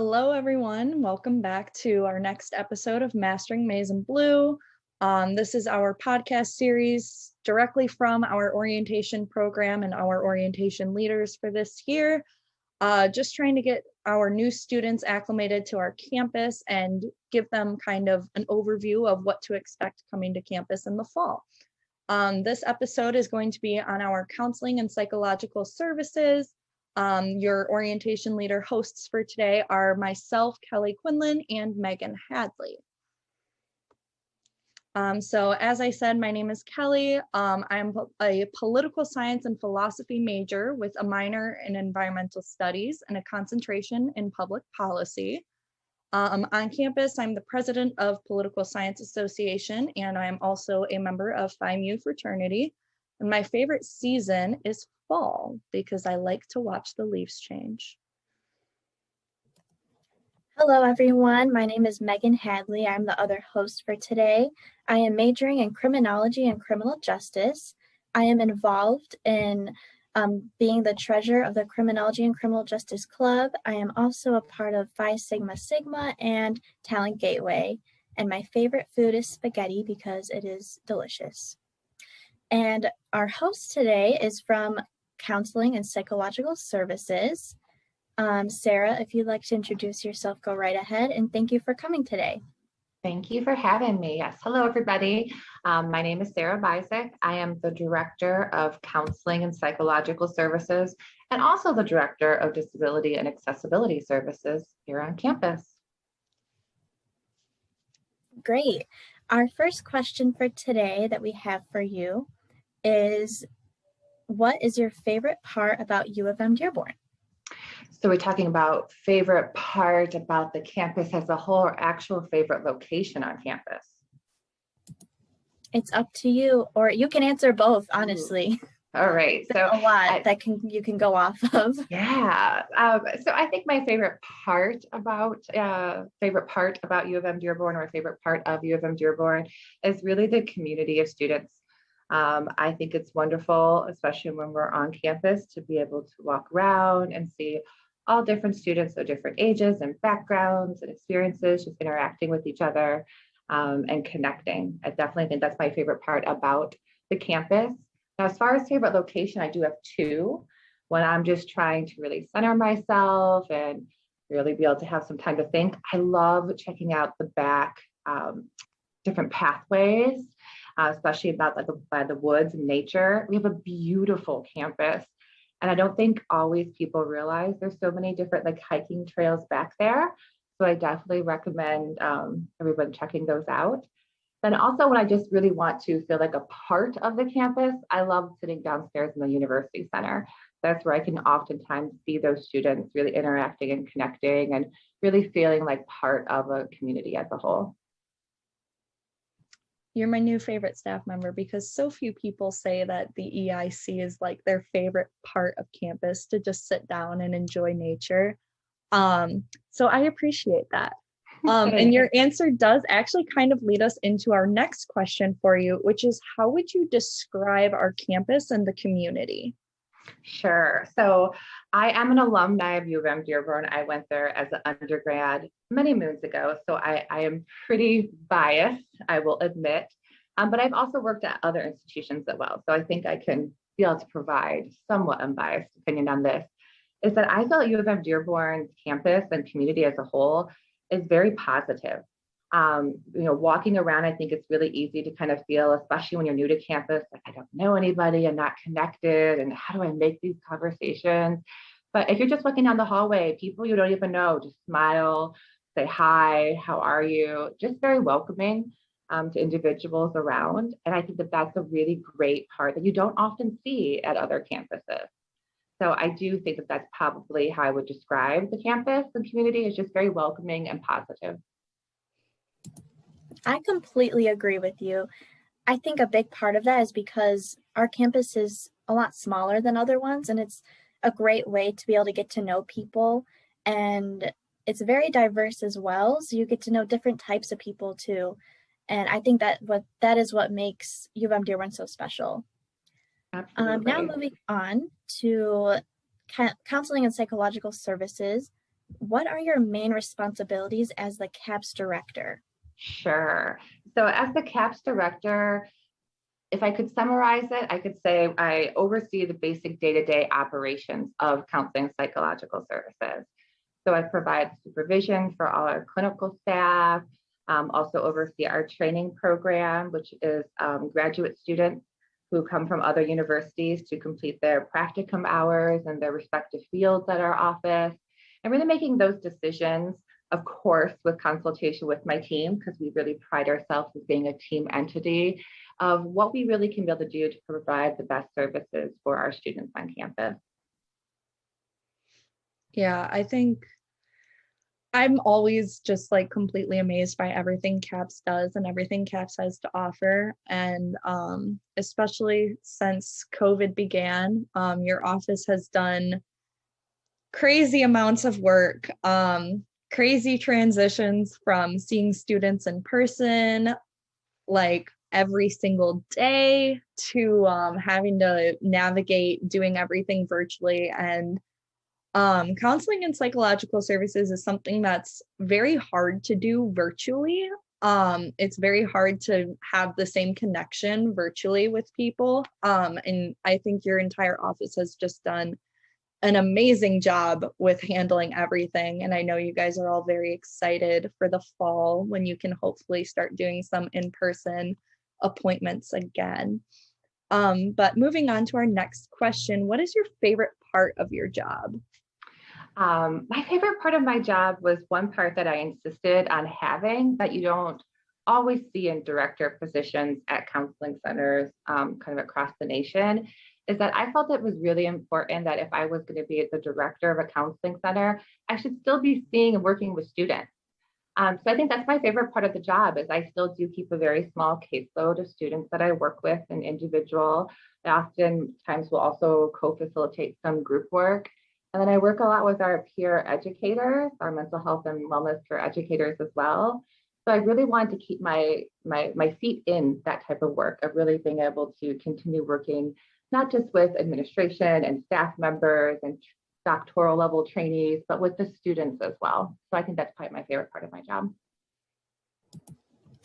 Hello, everyone. Welcome back to our next episode of Mastering Maize and Blue. This is our podcast series directly from our orientation program and our orientation leaders for this year. Just trying to get our new students acclimated to our campus and give them kind of an overview of what to expect coming to campus in the fall. This episode is going to be on our counseling and psychological services. Your orientation leader hosts for today are myself, Kelly Quinlan, and Megan Hadley. So as I said, my name is Kelly. I'm a political science and philosophy major with a minor in environmental studies and a concentration in public policy. On campus, I'm the president of Political Science Association, and I'm also a member of Phi Mu fraternity. And my favorite season is fall because I like to watch the leaves change. Hello, everyone. My name is Megan Hadley. I'm the other host for today. I am majoring in criminology and criminal justice. I am involved in being the treasurer of the Criminology and Criminal Justice Club. I am also a part of Phi Sigma Sigma and Talent Gateway. And my favorite food is spaghetti because it is delicious. And our host today is from Counseling and Psychological Services. Sarah, if you'd like to introduce yourself, go right ahead, and thank you for coming today. Thank you for having me. Yes, hello everybody. My name is Sarah Bizek. I am the Director of Counseling and Psychological Services and also the Director of Disability and Accessibility Services here on campus. Great. Our first question for today that we have for you is, what is your favorite part about U of M Dearborn? So we're talking about favorite part about the campus as a whole, or actual favorite location on campus? It's up to you, or you can answer both, honestly. All right. So a lot you can go off of. Yeah. So I think my favorite part about U of M Dearborn, or favorite part of U of M Dearborn, is really the community of students. I think it's wonderful, especially when we're on campus, to be able to walk around and see all different students of different ages and backgrounds and experiences, just interacting with each other and connecting. I definitely think that's my favorite part about the campus. Now, as far as favorite location, I do have two. When I'm just trying to really center myself and really be able to have some time to think, I love checking out the back different pathways, especially about by the woods and nature. We have a beautiful campus. And I don't think always people realize there's so many different hiking trails back there. So I definitely recommend everyone checking those out. Then also, when I just really want to feel like a part of the campus, I love sitting downstairs in the University Center. That's where I can oftentimes see those students really interacting and connecting and really feeling like part of a community as a whole. You're my new favorite staff member because so few people say that the EIC is like their favorite part of campus, to just sit down and enjoy nature. So I appreciate that. And your answer does actually kind of lead us into our next question for you, which is, how would you describe our campus and the community? Sure. So I am an alumni of U of M Dearborn. I went there as an undergrad many moons ago, so I am pretty biased, I will admit. But I've also worked at other institutions as well. So I think I can be able to provide somewhat unbiased opinion on this. Is that I feel like U of M Dearborn's campus and community as a whole is very positive. Walking around, I think it's really easy to kind of feel, especially when you're new to campus, like, I don't know anybody, I'm not connected, and how do I make these conversations? But if you're just walking down the hallway, people you don't even know just smile, say hi, how are you? Just very welcoming to individuals around. And I think that that's a really great part that you don't often see at other campuses. So I do think that that's probably how I would describe the campus and community, is just very welcoming and positive. I completely agree with you. I think a big part of that is because our campus is a lot smaller than other ones, and it's a great way to be able to get to know people, and it's very diverse as well, so you get to know different types of people too. And I think that is what makes U of M Dearborn so special. Absolutely. Now moving on to counseling and psychological services. what are your main responsibilities as the CAPS director? Sure. So as the CAPS director, if I could summarize it, I could say I oversee the basic day-to-day operations of counseling psychological services. So I provide supervision for all our clinical staff, also oversee our training program, which is graduate students who come from other universities to complete their practicum hours and their respective fields at our office, and really making those decisions, of course, with consultation with my team, because we really pride ourselves as being a team entity of what we really can be able to do to provide the best services for our students on campus. Yeah, I think I'm always just like completely amazed by everything CAPS does and everything CAPS has to offer. And especially since COVID began, your office has done crazy amounts of work, crazy transitions from seeing students in person, like every single day, to having to navigate doing everything virtually. And counseling and psychological services is something that's very hard to do virtually. It's very hard to have the same connection virtually with people. And I think your entire office has just done an amazing job with handling everything. And I know you guys are all very excited for the fall when you can hopefully start doing some in-person appointments again. But moving on to our next question, what is your favorite part of your job? My favorite part of my job was one part that I insisted on having that you don't always see in director positions at counseling centers kind of across the nation, is that I felt it was really important that if I was going to be the director of a counseling center, I should still be seeing and working with students. So I think that's my favorite part of the job is I still do keep a very small caseload of students that I work with, an individual. I oftentimes will also co-facilitate some group work. And then I work a lot with our peer educators, our mental health and wellness peer educators as well. So I really wanted to keep my feet in that type of work of really being able to continue working, not just with administration and staff members and doctoral level trainees, but with the students as well. So I think that's probably my favorite part of my job.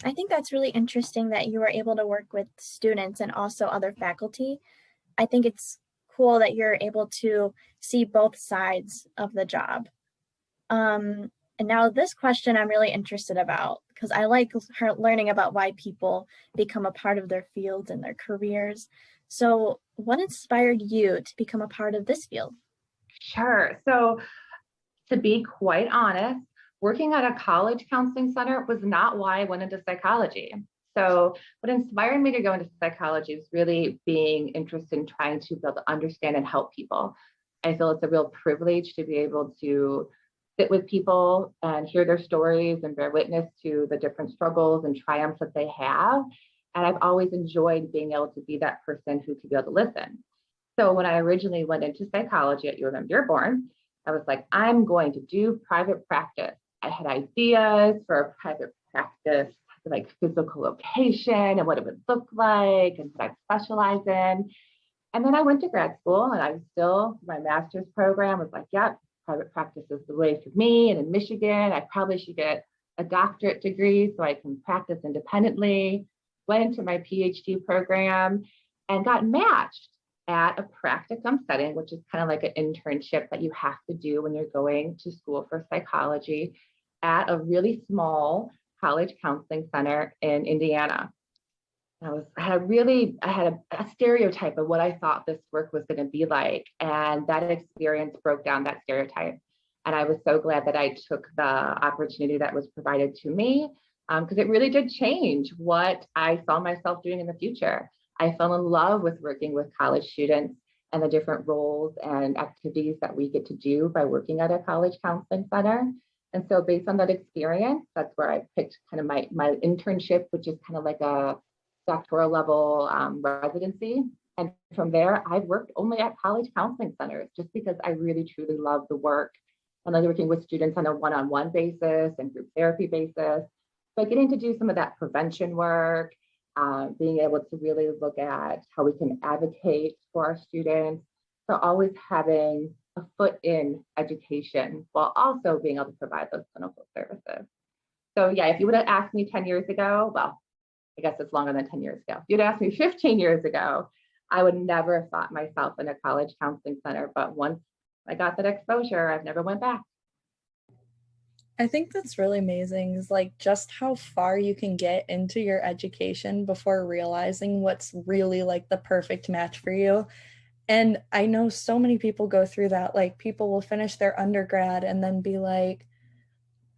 I think that's really interesting that you were able to work with students and also other faculty. I think it's cool that you're able to see both sides of the job. And now this question I'm really interested about because I like learning about why people become a part of their fields and their careers. So what inspired you to become a part of this field? Sure. So to be quite honest, working at a college counseling center was not why I went into psychology. So what inspired me to go into psychology is really being interested in trying to be able to understand and help people. I feel it's a real privilege to be able to sit with people and hear their stories and bear witness to the different struggles and triumphs that they have. And I've always enjoyed being able to be that person who could be able to listen. So when I originally went into psychology at U of M Dearborn, I was like, I'm going to do private practice. I had ideas for a private practice, like physical location and what it would look like and what I'd specialize in. And then I went to grad school and I was still, my master's program was like, yep, private practice is the way for me. And in Michigan, I probably should get a doctorate degree so I can practice independently. Went into my PhD program and got matched at a practicum setting, which is kind of like an internship that you have to do when you're going to school for psychology at a really small college counseling center in Indiana. I had a stereotype of what I thought this work was going to be like. And that experience broke down that stereotype. And I was so glad that I took the opportunity that was provided to me because it really did change what I saw myself doing in the future. I fell in love with working with college students and the different roles and activities that we get to do by working at a college counseling center. And so based on that experience, that's where I picked kind of my internship, which is kind of like a doctoral level residency. And from there, I've worked only at college counseling centers just because I really, truly love the work. I love working with students on a one-on-one basis and group therapy basis. But getting to do some of that prevention work, being able to really look at how we can advocate for our students. So always having a foot in education while also being able to provide those clinical services. So yeah, if you would have asked me 10 years ago, well, I guess it's longer than 10 years ago. If you'd asked me 15 years ago, I would never have thought myself in a college counseling center. But once I got that exposure, I've never went back. I think that's really amazing is like just how far you can get into your education before realizing what's really like the perfect match for you. And I know so many people go through that. Like people will finish their undergrad and then be like,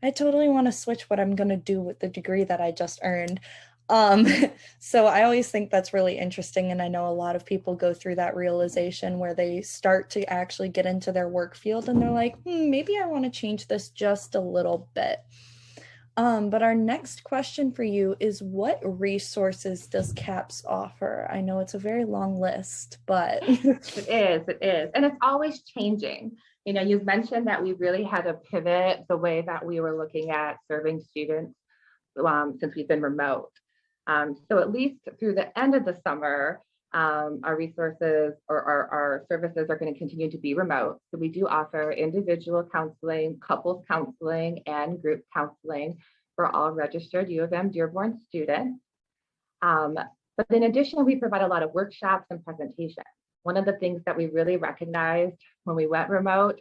I totally want to switch what I'm going to do with the degree that I just earned. Um, so I always think that's really interesting. And I know a lot of people go through that realization where they start to actually get into their work field and they're like, maybe I want to change this just a little bit. But our next question for you is what resources does CAPS offer? I know it's a very long list, but It is. And it's always changing. You know, you've mentioned that we really had to pivot the way that we were looking at serving students since we've been remote. So at least through the end of the summer, our resources or our services are going to continue to be remote. So we do offer individual counseling, couples counseling, and group counseling for all registered U of M Dearborn students. But in addition, we provide a lot of workshops and presentations. One of the things that we really recognized when we went remote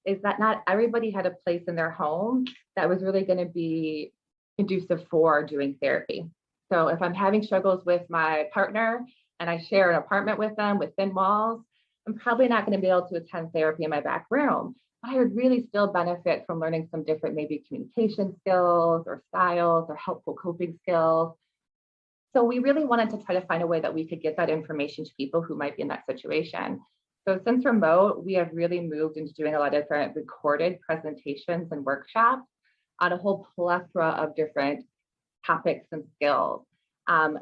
is that not everybody had a place in their home that was really going to be conducive for doing therapy. So if I'm having struggles with my partner and I share an apartment with them with thin walls, I'm probably not going to be able to attend therapy in my back room. But I would really still benefit from learning some different maybe communication skills or styles or helpful coping skills. So we really wanted to try to find a way that we could get that information to people who might be in that situation. So since remote, we have really moved into doing a lot of different recorded presentations and workshops on a whole plethora of different topics and skills.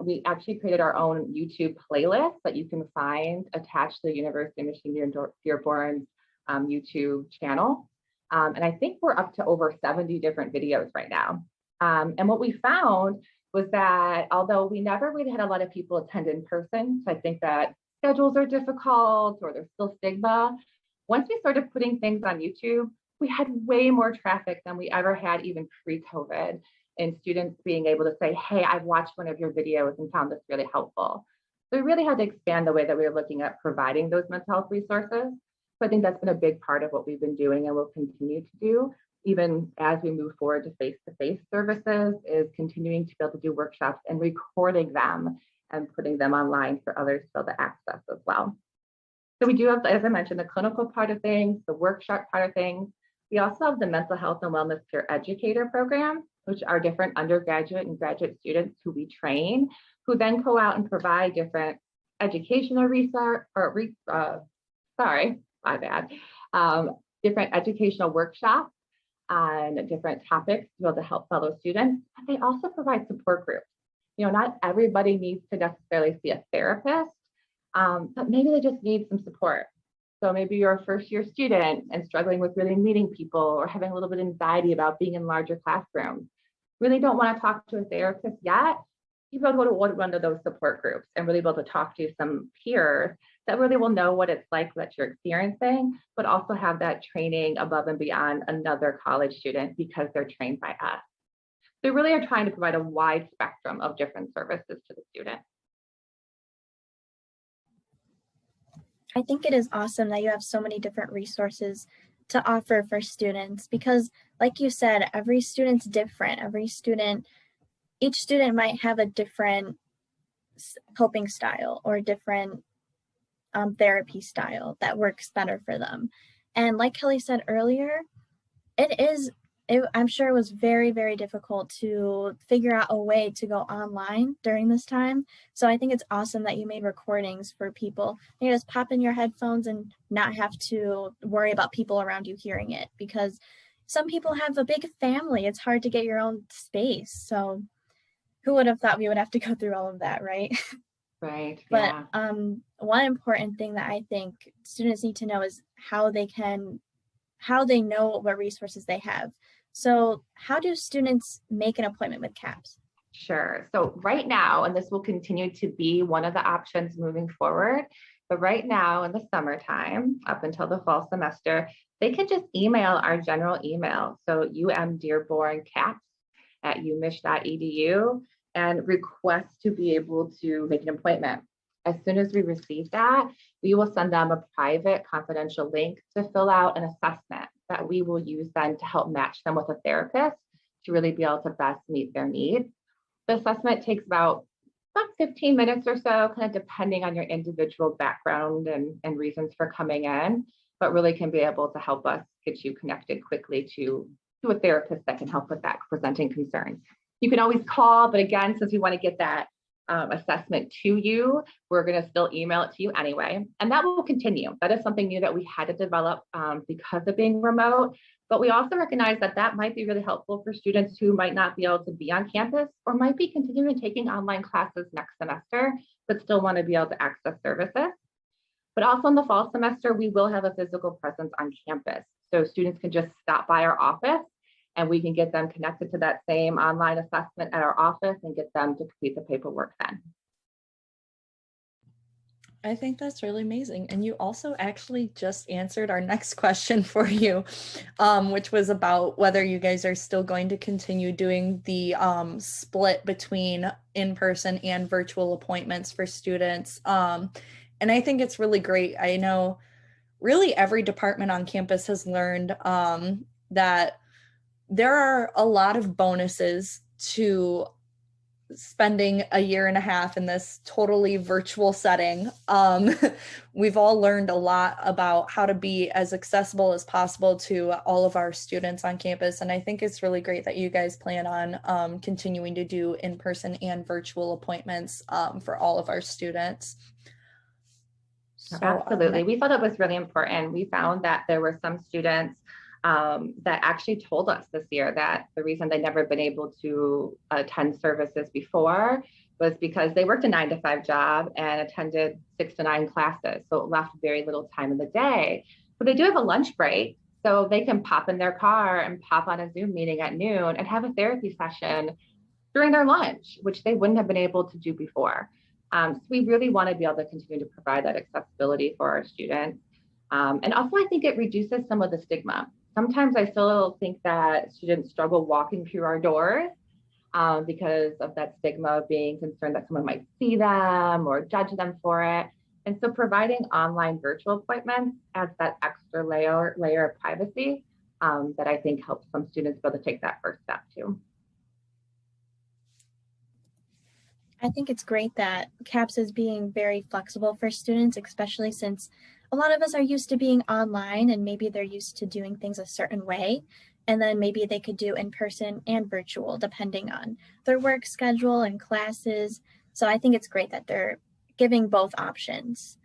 We actually created our own YouTube playlist that you can find attached to the University of Michigan Dearborn's YouTube channel. And I think we're up to over 70 different videos right now. And what we found was that although we never really had a lot of people attend in person, so I think that schedules are difficult or there's still stigma, once we started putting things on YouTube, we had way more traffic than we ever had even pre-COVID, and students being able to say, hey, I've watched one of your videos and found this really helpful. So we really had to expand the way that we were looking at providing those mental health resources. So I think that's been a big part of what we've been doing and will continue to do, even as we move forward to face-to-face services, is continuing to be able to do workshops and recording them and putting them online for others to be able to access as well. So we do have, as I mentioned, the clinical part of things, the workshop part of things. We also have the mental health and wellness peer educator program, which are different undergraduate and graduate students who we train, who then go out and provide different educational research, different educational workshops on different topics to be able to help fellow students. But they also provide support groups. You know, not everybody needs to necessarily see a therapist, but maybe they just need some support. So maybe you're a first-year student and struggling with really meeting people or having a little bit of anxiety about being in larger classrooms. Really don't want to talk to a therapist yet. You will go to one of those support groups and really be able to talk to some peers that really will know what it's like that you're experiencing, but also have that training above and beyond another college student because they're trained by us. They really are trying to provide a wide spectrum of different services to the student. I think it is awesome that you have so many different resources to offer for students because, like you said, every student's different. Each student might have a different coping style or different therapy style that works better for them. And like Kelly said earlier, I'm sure it was very, very difficult to figure out a way to go online during this time. So I think it's awesome that you made recordings for people. You just pop in your headphones and not have to worry about people around you hearing it because some people have a big family. It's hard to get your own space. So who would have thought we would have to go through all of that, right? Right. But yeah. One important thing that I think students need to know is how they know what resources they have. So how do students make an appointment with CAPS? Sure. So right now, and this will continue to be one of the options moving forward, But right now in the summertime, up until the fall semester, they can just email our general email. So umdearborncaps@umich.edu and request to be able to make an appointment. As soon as we receive that, we will send them a private confidential link to fill out an assessment that we will use then to help match them with a therapist to really be able to best meet their needs. The assessment takes about 15 minutes or so, kind of depending on your individual background and reasons for coming in, but really can be able to help us get you connected quickly to a therapist that can help with that presenting concern. You can always call, but again, since we want to get that assessment to you, we're going to still email it to you anyway. And that will continue. That is something new that we had to develop because of being remote. But we also recognize that that might be really helpful for students who might not be able to be on campus or might be continuing taking online classes next semester, but still want to be able to access services. But also in the fall semester, we will have a physical presence on campus. So students can just stop by our office and we can get them connected to that same online assessment at our office and get them to complete the paperwork then. I think that's really amazing. And you also actually just answered our next question for you, which was about whether you guys are still going to continue doing the split between in-person and virtual appointments for students. And I think it's really great. I know really every department on campus has learned that there are a lot of bonuses to spending a year and a half in this totally virtual setting. We've all learned a lot about how to be as accessible as possible to all of our students on campus. And I think it's really great that you guys plan on continuing to do in-person and virtual appointments for all of our students. So, absolutely. We thought it was really important. We found that there were some students that actually told us this year that the reason they'd never been able to attend services before was because they worked a 9-to-5 job and attended 6 to 9 classes. So it left very little time in the day. But they do have a lunch break. So they can pop in their car and pop on a Zoom meeting at noon and have a therapy session during their lunch, which they wouldn't have been able to do before. So we really want to be able to continue to provide that accessibility for our students. And also, I think it reduces some of the stigma. Sometimes I still think that students struggle walking through our doors because of that stigma of being concerned that someone might see them or judge them for it. And so providing online virtual appointments adds that extra layer of privacy that I think helps some students be able to take that first step too. I think it's great that CAPS is being very flexible for students, especially since a lot of us are used to being online and maybe they're used to doing things a certain way. And then maybe they could do in person and virtual depending on their work schedule and classes. So I think it's great that they're giving both options.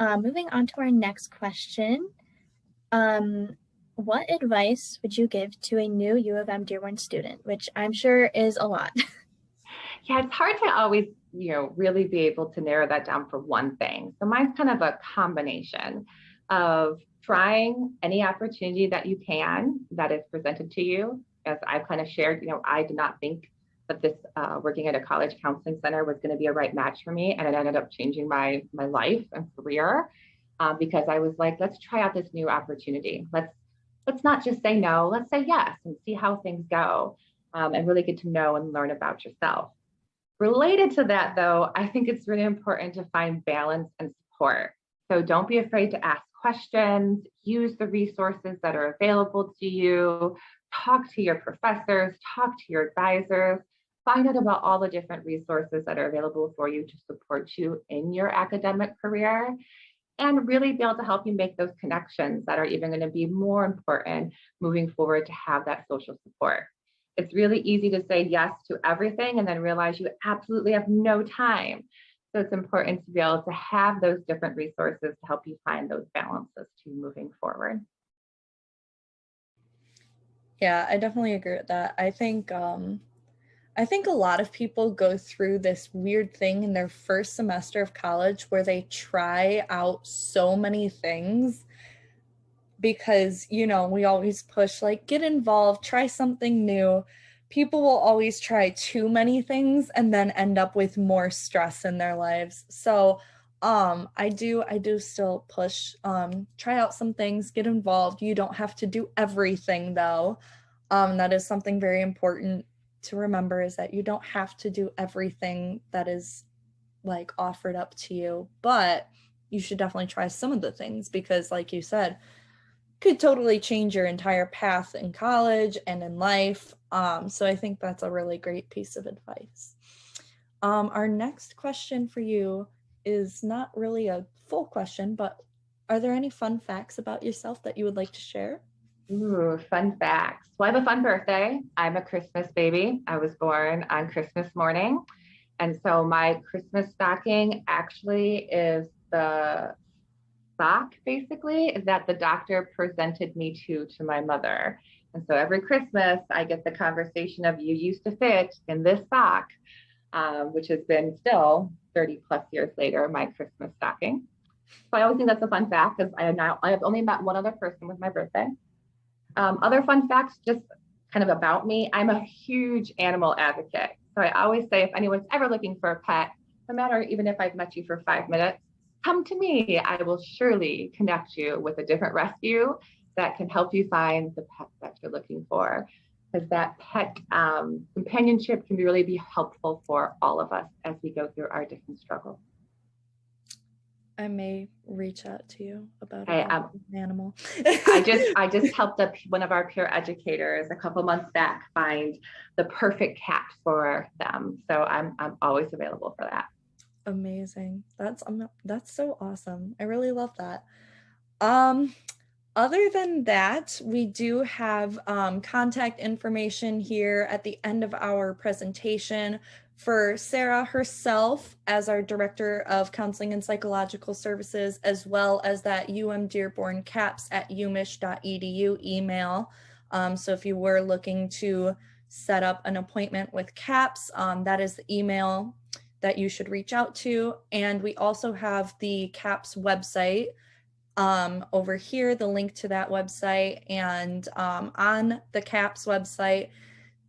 Moving on to our next question. What advice would you give to a new U of M Dearborn student, which I'm sure is a lot? Yeah, it's hard to always, really be able to narrow that down for one thing. So mine's kind of a combination of trying any opportunity that you can that is presented to you. As I've kind of shared, I did not think that this working at a college counseling center was going to be a right match for me. And it ended up changing my life and career because I was like, let's try out this new opportunity. Let's not just say no, let's say yes and see how things go and really get to know and learn about yourself. Related to that, though, I think it's really important to find balance and support. So don't be afraid to ask questions, use the resources that are available to you, talk to your professors, talk to your advisors, find out about all the different resources that are available for you to support you in your academic career, and really be able to help you make those connections that are even going to be more important moving forward to have that social support. It's really easy to say yes to everything and then realize you absolutely have no time. So it's important to be able to have those different resources to help you find those balances to moving forward. Yeah, I definitely agree with that. I think a lot of people go through this weird thing in their first semester of college where they try out so many things because, we always push like get involved, try something new. People will always try too many things and then end up with more stress in their lives. So I do still push, try out some things, get involved. You don't have to do everything though. That is something very important to remember, is that you don't have to do everything that is like offered up to you, but you should definitely try some of the things, because like you said, could totally change your entire path in college and in life. So I think that's a really great piece of advice. Our next question for you is not really a full question, but are there any fun facts about yourself that you would like to share? Ooh, fun facts. Well, I have a fun birthday. I'm a Christmas baby. I was born on Christmas morning. And so my Christmas stocking actually is the sock, basically, that the doctor presented me to my mother. And so every Christmas, I get the conversation of, you used to fit in this sock, which has been still 30 plus years later, my Christmas stocking. So I always think that's a fun fact, because I have only met one other person with my birthday. Other fun facts, just kind of about me, I'm a huge animal advocate. So I always say, if anyone's ever looking for a pet, no matter even if I've met you for 5 minutes, come to me. I will surely connect you with a different rescue that can help you find the pet that you're looking for. Because that pet companionship can really be helpful for all of us as we go through our different struggles. I may reach out to you about an animal. I just helped one of our peer educators a couple months back find the perfect cat for them. So I'm always available for that. Amazing. That's so awesome. I really love that. Other than that, we do have contact information here at the end of our presentation for Sarah herself as our Director of Counseling and Psychological Services, as well as that Dearborn caps@umich.edu email. So if you were looking to set up an appointment with CAPS, that is the email that you should reach out to. And we also have the CAPS website over here, the link to that website. And on the CAPS website,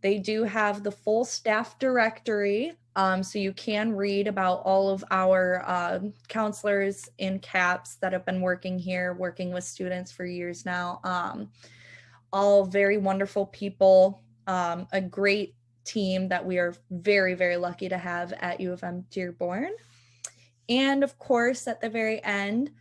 they do have the full staff directory. So you can read about all of our counselors in CAPS that have been working here, working with students for years now. All very wonderful people, a great team that we are very, very lucky to have at U of M Dearborn. And of course, at the very end,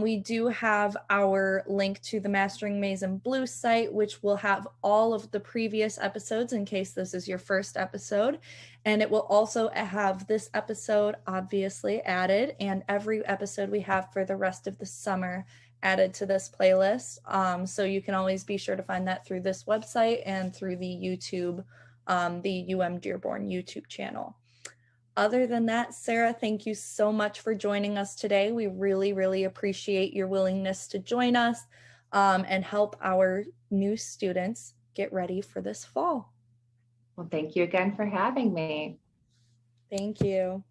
we do have our link to the Mastering Maize and Blue site, which will have all of the previous episodes in case this is your first episode. And it will also have this episode obviously added, and every episode we have for the rest of the summer added to this playlist. So you can always be sure to find that through this website and through the YouTube, the UM Dearborn YouTube channel. Other than that, Sarah, thank you so much for joining us today. We really, really appreciate your willingness to join us and help our new students get ready for this fall. Well, thank you again for having me. Thank you.